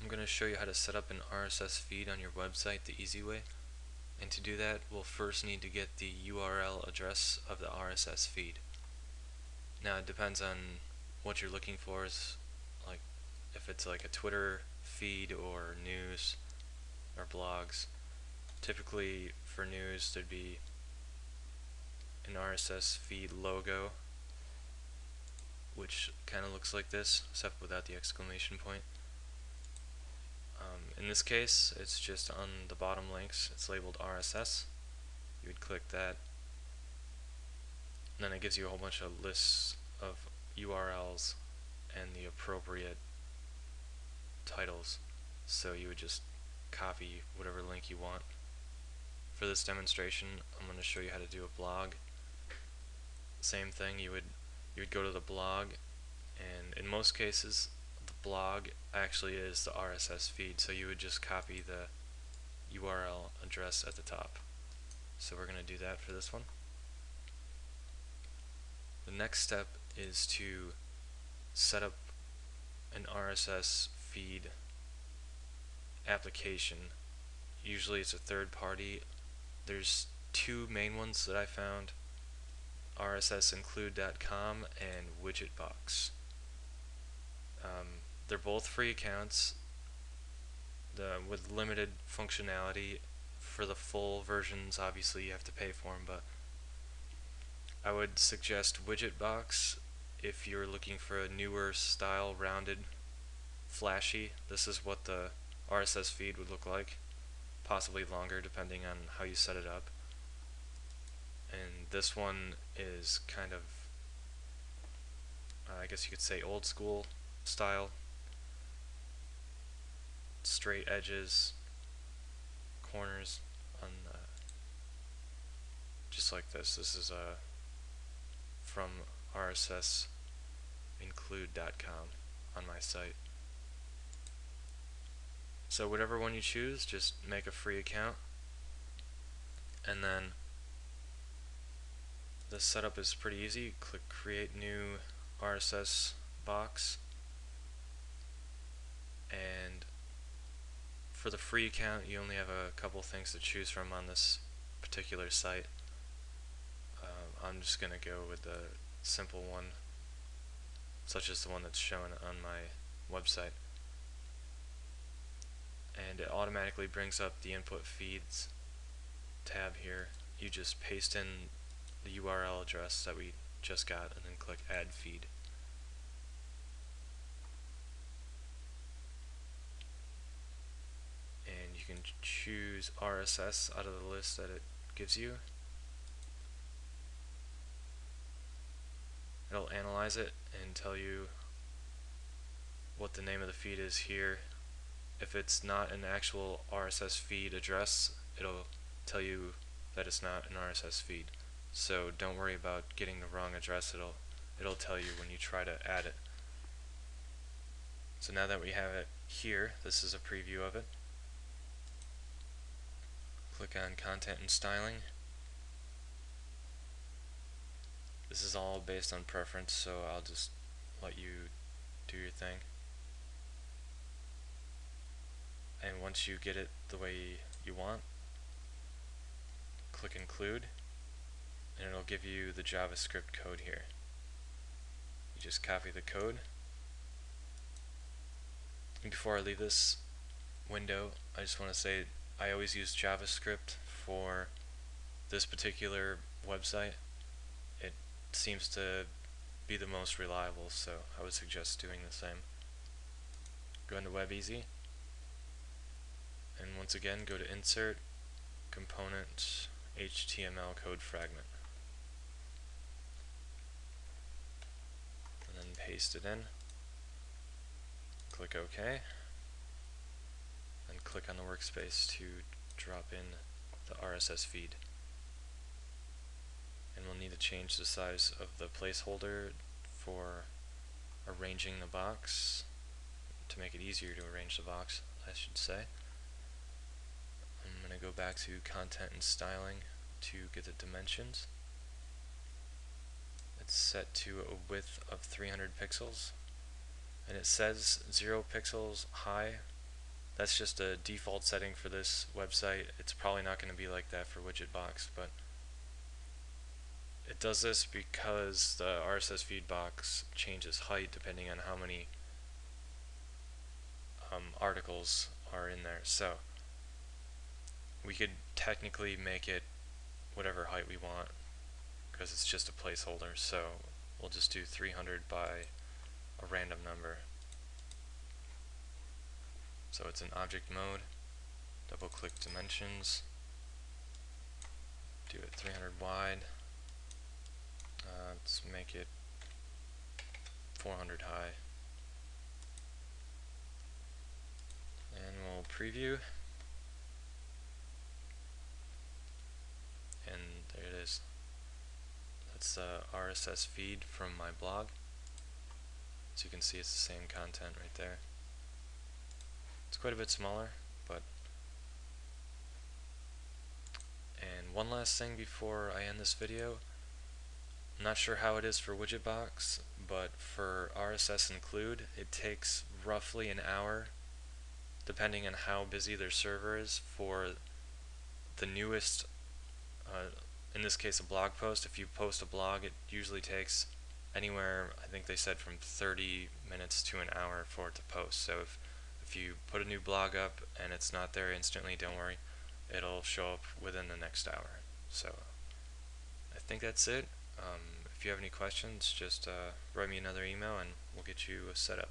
I'm going to show you how to set up an RSS feed on your website the easy way. And to do that, we'll first need to get the URL address of the RSS feed. Now it depends on what you're looking for, is like if it's like a Twitter feed or news or blogs. Typically for news there'd be an RSS feed logo, which kind of looks like this, except without the exclamation point. In this case, it's just on the bottom links. It's labeled RSS. You would click that, and then it gives you a whole bunch of lists of URLs and the appropriate titles. So you would just copy whatever link you want. For this demonstration, I'm going to show you how to do a blog. Same thing, you would go to the blog, and in most cases the blog actually is the RSS feed, so you would just copy the URL address at the top. So we're going to do that for this one. The next step is to set up an RSS feed application. Usually it's a third party. There's two main ones that I found: RSSinclude.com and Widgetbox. They're both free accounts with limited functionality. For the full versions, obviously you have to pay for them, but I would suggest Widgetbox if you're looking for a newer style, rounded, flashy. This is what the RSS feed would look like, possibly longer depending on how you set it up. And this one is kind of, I guess you could say, old school style. Straight edges, corners on just like this. This is from RSSinclude.com on my site. So whatever one you choose, just make a free account, and then the setup is pretty easy. Click Create New RSS Box, and for the free account you only have a couple things to choose from on this particular site. I'm just going to go with the simple one, such as the one that's shown on my website. And it automatically brings up the input feeds tab here. You just paste in the URL address that we just got and then click Add Feed. And you can choose RSS out of the list that it gives you. It'll analyze it and tell you what the name of the feed is here. If it's not an actual RSS feed address, it'll tell you that it's not an RSS feed. So don't worry about getting the wrong address. It'll tell you when you try to add it. So now that we have it here, this is a preview of it. Click on Content and Styling. This is all based on preference, so I'll just let you do your thing. And once you get it the way you want, click Include, and it'll give you the JavaScript code here. You just copy the code. And before I leave this window, I just want to say I always use JavaScript for this particular website. It seems to be the most reliable, so I would suggest doing the same. Go into WebEasy, and once again go to Insert, Component, HTML Code Fragment, and then paste it in. Click OK, and click on the workspace to drop in the RSS feed. And we'll need to change the size of the placeholder for arranging the box, to make it easier to arrange the box, I should say. I'm going to go back to Content and Styling to get the dimensions. It's set to a width of 300 pixels, and it says 0 pixels high, That's just a default setting for this website. It's probably not going to be like that for Widgetbox, but it does this because the RSS feed box changes height depending on how many articles are in there. So we could technically make it whatever height we want because it's just a placeholder. So we'll just do 300 by a random number. So it's in object mode. Double click dimensions. Do it 300 wide. Let's make it 400 high. And we'll preview. And there it is. That's the RSS feed from my blog. As you can see, it's the same content right there. It's quite a bit smaller, but... And one last thing before I end this video. I'm not sure how it is for Widgetbox, but for RSS include, it takes roughly an hour, depending on how busy their server is, for the newest, in this case a blog post. If you post a blog, it usually takes anywhere, I think they said, from 30 minutes to an hour for it to post. So if you put a new blog up and it's not there instantly, don't worry, it'll show up within the next hour. So I think that's it. If you have any questions, just write me another email and we'll get you set up.